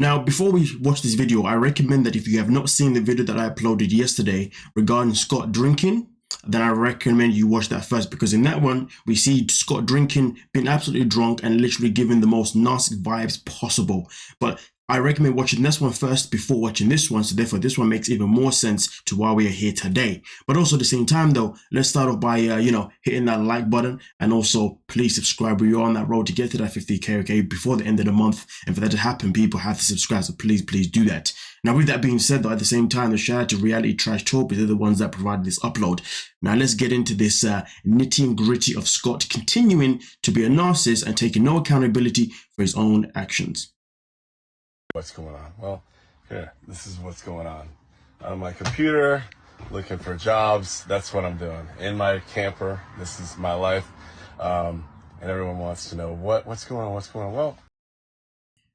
Now, before we watch this video, I recommend that if you have not seen the video that I uploaded yesterday regarding Scott drinking, then I recommend you watch that first, because in that one, we see Scott drinking, being absolutely drunk and literally giving the most nasty vibes possible. But I recommend watching this one first before watching this one, so therefore this one makes even more sense to why we are here today. But also at the same time though, let's start off by hitting that like button, and also please subscribe. We're on that road to get to that 50k, okay, before the end of the month, and for that to happen, people have to subscribe, so please do that. Now, with that being said though, at the same time, the shout out to Reality Trash Talk, because they're the ones that provided this upload. Now let's get into this nitty and gritty of Scott continuing to be a narcissist and taking no accountability for his own actions. What's going on? Well, here, this is what's going on. On my computer, looking for jobs. That's what I'm doing. In my camper, this is my life. And everyone wants to know what's going on, Well,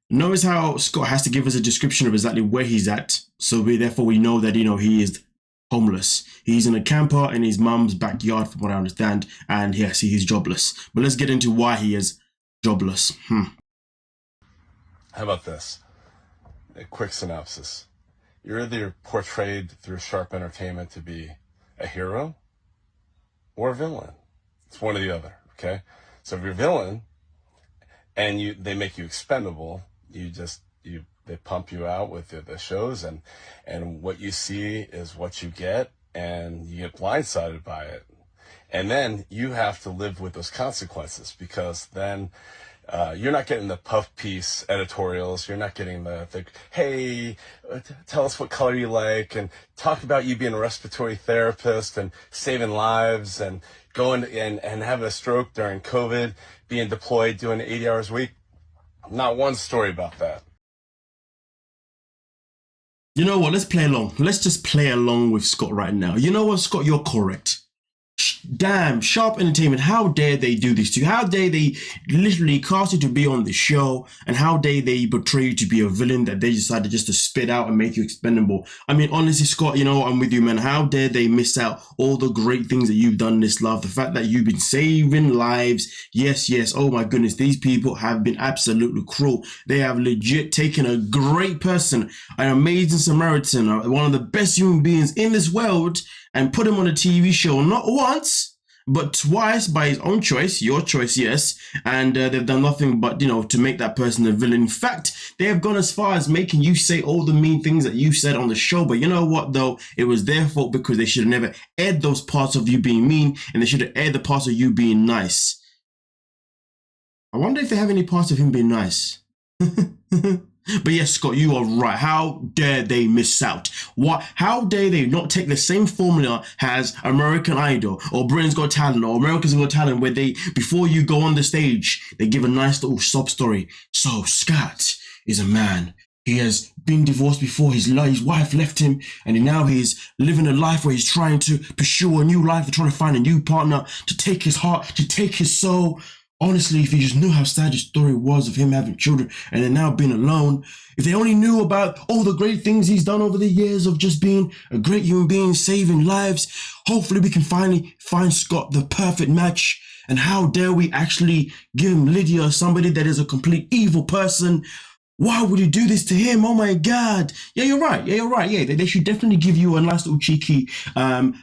notice how Scott has to give us a description of exactly where he's at. So therefore we know that, he is homeless. He's in a camper in his mum's backyard, from what I understand. And yes, he is jobless. But let's get into why he is jobless. How about this? A quick synopsis. You're either portrayed through sharp entertainment to be a hero or a villain. It's one or the other, okay? So if you're a villain and they make you expendable, they pump you out with the shows, and what you see is what you get, and you get blindsided by it. And then you have to live with those consequences, because then you're not getting the puff piece editorials. You're not getting the hey, tell us what color you like, and talk about you being a respiratory therapist and saving lives and going and having a stroke during COVID, being deployed, doing 80 hours a week. Not one story about that. You know what? Let's play along. Let's just play along with Scott right now. You know what, Scott? You're correct. Damn, Sharp Entertainment, how dare they do this to you? How dare they literally cast you to be on the show, and how dare they portray you to be a villain that they decided just to spit out and make you expendable? I mean, honestly, Scott, I'm with you, man. How dare they miss out all the great things that you've done in this life? The fact that you've been saving lives. Yes, oh my goodness, these people have been absolutely cruel. They have legit taken a great person, an amazing Samaritan, one of the best human beings in this world, and put him on a TV show, not once, but twice by his own choice, your choice, yes. And they've done nothing but, to make that person a villain. In fact, they have gone as far as making you say all the mean things that you said on the show. But you know what, though? It was their fault, because they should have never aired those parts of you being mean, and they should have aired the parts of you being nice. I wonder if they have any parts of him being nice. But yes, Scott, you are right. How dare they miss out? How dare they not take the same formula as American Idol or Britain's Got Talent or America's Got Talent, where before you go on the stage, they give a nice little sob story. So Scott is a man. He has been divorced before. His wife left him, and now he's living a life where he's trying to pursue a new life and trying to find a new partner to take his heart, to take his soul. Honestly, if you just knew how sad the story was of him having children and then now being alone, if they only knew about all the great things he's done over the years of just being a great human being, saving lives, hopefully we can finally find Scott the perfect match. And how dare we actually give him Lydia, somebody that is a complete evil person? Why would you do this to him? Oh my God. Yeah, you're right. Yeah, they should definitely give you a nice little cheeky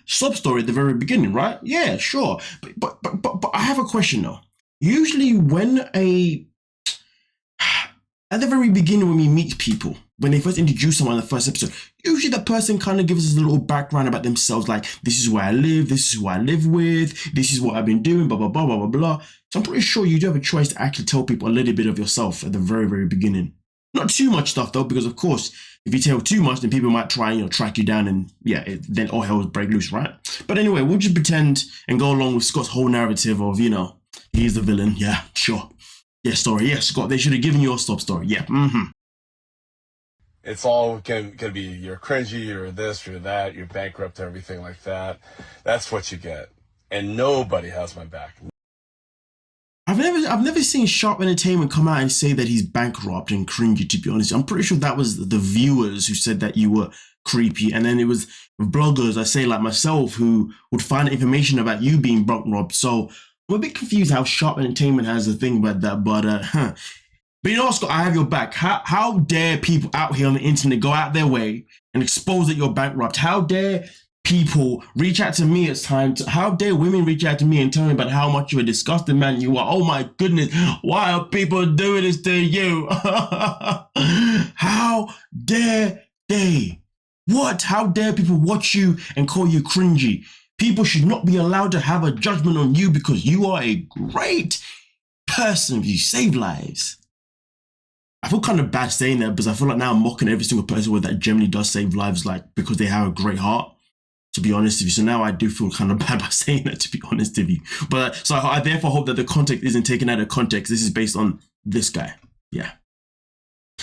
sub story at the very beginning, right? Yeah, sure. But I have a question though. Usually at the very beginning when we meet people, when they first introduce someone in the first episode, usually that person kind of gives us a little background about themselves, like, this is where I live, this is who I live with, this is what I've been doing, blah, blah, blah, blah, blah, blah. So I'm pretty sure you do have a choice to actually tell people a little bit of yourself at the very, very beginning. Not too much stuff though, because of course, if you tell too much, then people might try and track you down, and then all hell will break loose, right? But anyway, we'll just pretend and go along with Scott's whole narrative of, he's the villain. Yeah, sure. Yeah, story. Yeah, Scott, they should have given you a stop story. Yeah. It's all gonna be, you're cringy, you're this, you're that, you're bankrupt, everything like that. That's what you get. And nobody has my back. I've never seen Sharp Entertainment come out and say that he's bankrupt and cringy, to be honest. I'm pretty sure that was the viewers who said that you were creepy, and then it was bloggers, I say, like myself, who would find information about you being bankrupt. So I'm a bit confused how Sharp Entertainment has a thing about that, but But you know what, Scott? I have your back. How dare people out here on the internet go out their way and expose that you're bankrupt? How dare people reach out to me at times? How dare women reach out to me and tell me about how much you're a disgusting man you are? Oh my goodness, why are people doing this to you? How dare they? What? How dare people watch you and call you cringy? People should not be allowed to have a judgment on you because you are a great person. You save lives. I feel kind of bad saying that because I feel like now I'm mocking every single person that generally does save lives, like because they have a great heart, to be honest with you. So now I do feel kind of bad by saying that, to be honest with you. But so I therefore hope that the context isn't taken out of context. This is based on this guy. Yeah.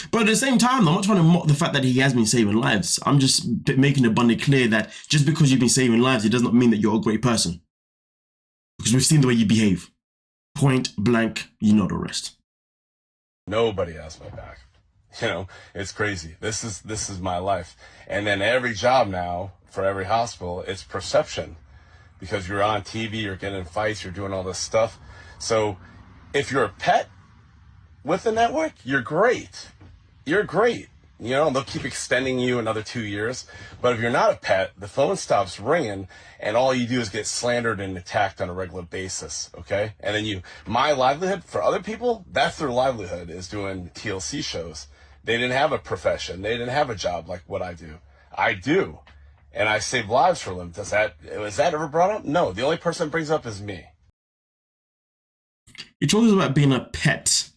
But at the same time, I'm not trying to mock the fact that he has been saving lives. I'm just making it abundantly clear that just because you've been saving lives, it does not mean that you're a great person. Because we've seen the way you behave. Point blank, you know the rest. Nobody has my back. You know, it's crazy. This is my life. And then every job now, for every hospital, it's perception. Because you're on TV, you're getting in fights, you're doing all this stuff. So if you're a pet with the network, you're great. You're great. You know, they'll keep extending you another 2 years. But if you're not a pet, the phone stops ringing and all you do is get slandered and attacked on a regular basis, okay? And then my livelihood, for other people, that's their livelihood, is doing TLC shows. They didn't have a profession. They didn't have a job like what I do. I do. And I save lives for them. Was that ever brought up? No, the only person that brings up is me. He told us about being a pet.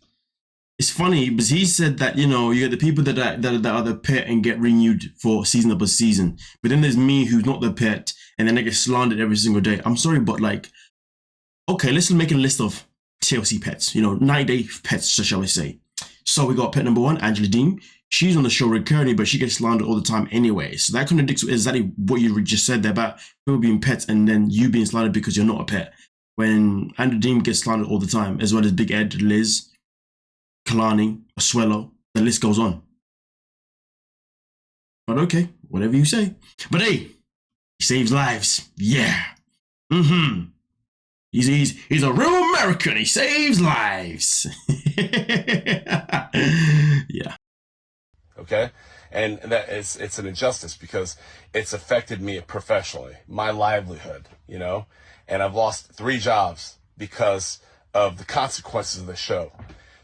It's funny because he said that, you know, you get the people that are the pet and get renewed for season after season. But then there's me who's not the pet and then they get slandered every single day. I'm sorry, but like, okay, let's make a list of TLC pets, you know, 90-day pets, shall we say. So we got pet number 1, Angela Dean. She's on the show recurringly, but she gets slandered all the time anyway. So that contradicts exactly what you just said there about people being pets and then you being slandered because you're not a pet. When Angela Dean gets slandered all the time, as well as Big Ed, Liz, Kalani, Asuelo, the list goes on. But okay, whatever you say. But hey, he saves lives. Yeah. He's a real American. He saves lives. Yeah. Okay? And that it's an injustice because it's affected me professionally, my livelihood, you know? And I've lost 3 jobs because of the consequences of the show.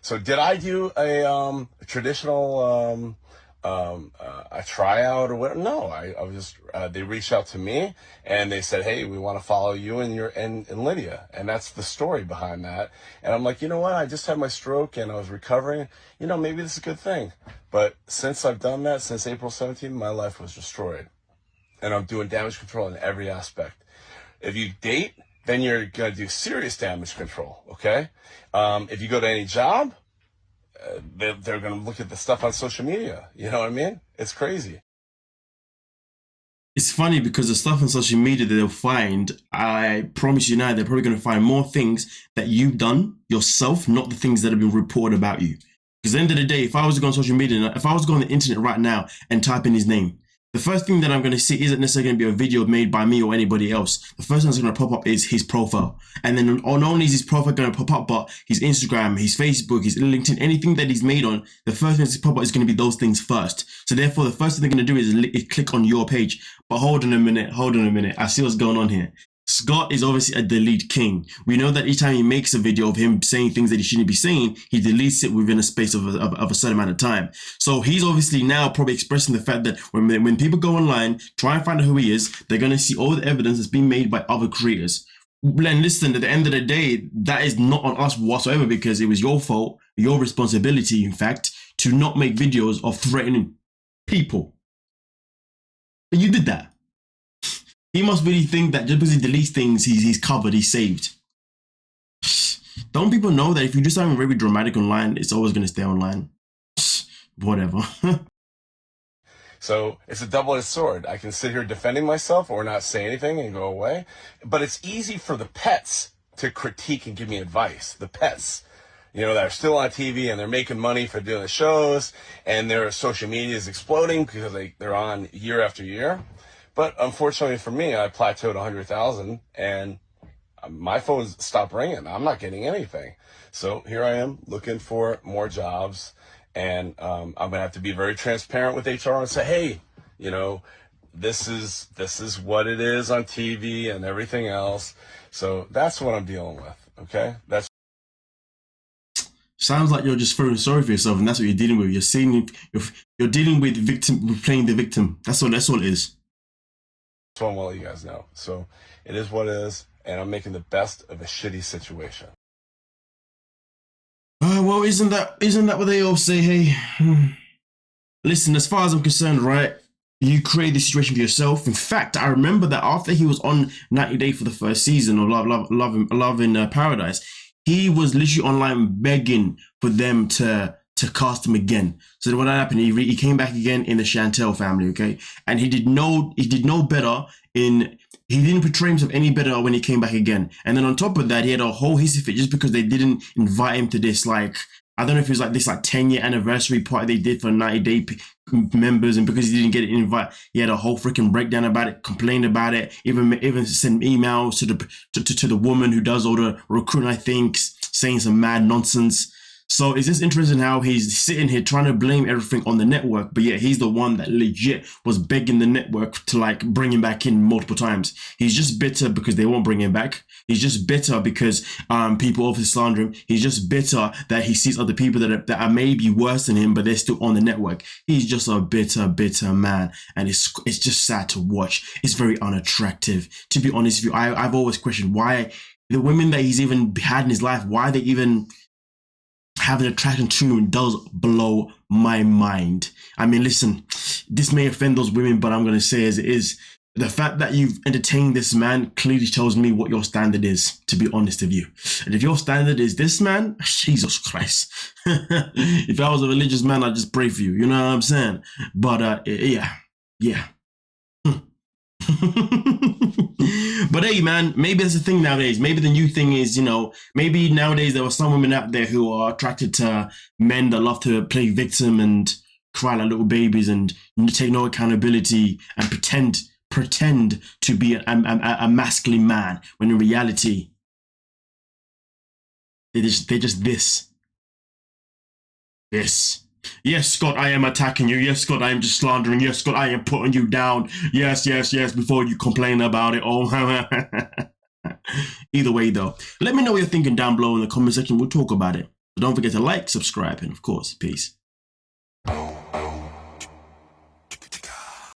So did I do a traditional a tryout or what? No, I was just they reached out to me and they said, hey, we want to follow you and Lydia, and that's the story behind that. And I'm like, you know what? I just had my stroke and I was recovering. You know, maybe this is a good thing. But since I've done that, since April 17th, my life was destroyed, and I'm doing damage control in every aspect. If you date, then you're gonna do serious damage control. Okay. If you go to any job, they're going to look at the stuff on social media. You know what I mean? It's crazy. It's funny because the stuff on social media that they'll find, I promise you now, they're probably going to find more things that you've done yourself, not the things that have been reported about you. Because at the end of the day, if I was to go on social media, if I was to go on the internet right now and type in his name, the first thing that I'm going to see isn't necessarily going to be a video made by me or anybody else. The first thing that's going to pop up is his profile. And then not only is his profile going to pop up, but his Instagram, his Facebook, his LinkedIn, anything that he's made on, the first thing that's pop up is going to be those things first. So therefore, the first thing they're going to do is click on your page. But hold on a minute. I see what's going on here. Scott is obviously a delete king. We know that each time he makes a video of him saying things that he shouldn't be saying, he deletes it within a space of a certain amount of time. So he's obviously now probably expressing the fact that when people go online, try and find out who he is, they're going to see all the evidence that's been made by other creators. And listen, at the end of the day, that is not on us whatsoever because it was your fault, your responsibility, in fact, to not make videos of threatening people. But you did that. He must really think that just because he deletes things, he's covered, he's saved. Don't people know that if you do something very dramatic online, it's always going to stay online? Whatever. So it's a double-edged sword. I can sit here defending myself or not say anything and go away. But it's easy for the pets to critique and give me advice. The pets, you know, that are still on TV and they're making money for doing the shows and their social media is exploding because they're on year after year. But unfortunately for me, I plateaued 100,000 and my phone's stopped ringing. I'm not getting anything. So here I am looking for more jobs, and I'm gonna have to be very transparent with HR and say, hey, you know, this is what it is on TV and everything else. So that's what I'm dealing with. Okay, that's. Sounds like you're just feeling sorry for yourself, and that's what you're dealing with. You're dealing with playing the victim. That's all it is. So I want to let you guys know. So it is what it is, and I'm making the best of a shitty situation. Well, isn't that what they all say? Hey, listen, as far as I'm concerned, right? You create this situation for yourself. In fact, I remember that after he was on 90 Day for the first season of Love in Paradise, he was literally online begging for them to cast him again. So what happened? He came back again in the Chantel family, okay? And he did no better he didn't portray himself any better when he came back again. And then on top of that, he had a whole hissy fit just because they didn't invite him to this, like, I don't know if it was like this 10-year anniversary party they did for 90 Day members, and because he didn't get an invite, he had a whole freaking breakdown about it, complained about it, even sent emails to the woman who does all the recruiting, I think, saying some mad nonsense. So it's just interesting how he's sitting here trying to blame everything on the network, but yet he's the one that legit was begging the network to like bring him back in multiple times. He's just bitter because they won't bring him back. He's just bitter because people obviously slander him. He's just bitter that he sees other people that are maybe worse than him, but they're still on the network. He's just a bitter man, and it's just sad to watch. It's very unattractive. To be honest with you, I've always questioned why the women that he's even had in his life, why they even have an attraction to him does blow my mind. I mean, listen, this may offend those women, but I'm going to say as it is, the fact that you've entertained this man clearly tells me what your standard is, to be honest with you. And if your standard is this man, Jesus Christ. If I was a religious man, I'd just pray for you. You know what I'm saying? But yeah. But hey, man, maybe that's the thing nowadays. Maybe the new thing is, you know, maybe nowadays there are some women out there who are attracted to men that love to play victim and cry like little babies and take no accountability and pretend to be a masculine man, when in reality they're just this. Yes, Scott, I am attacking you. Yes, Scott, I am just slandering. Yes, Scott, I am putting you down. Yes, before you complain about it. Oh, either way, though, let me know what you're thinking down below in the comment section. We'll talk about it. So don't forget to like, subscribe, and of course, peace.